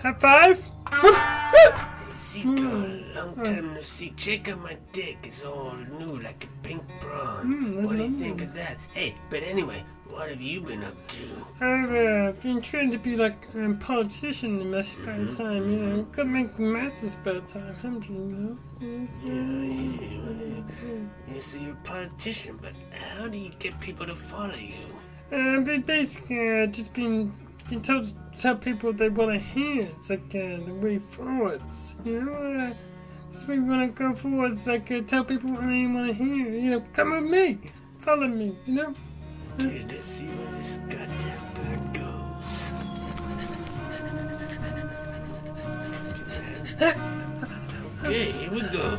High five. Hey, Seagull, long time no see. Check out my dick. It's all new like a pink prawn. What do you think of that? Hey, but anyway, what have you been up to? I've been trying to be like a politician in my spare time, you know. Gotta make the master spare time, haven't you, You say you're a politician, but how do you get people to follow you? But basically, just been told to tell people they want to hear. It's like the way forwards, you know. This way we want to go forwards, like tell people what they want to hear. You know, come with me, follow me, you know. Okay, let's see where this goddamn bird goes. Okay, here we go.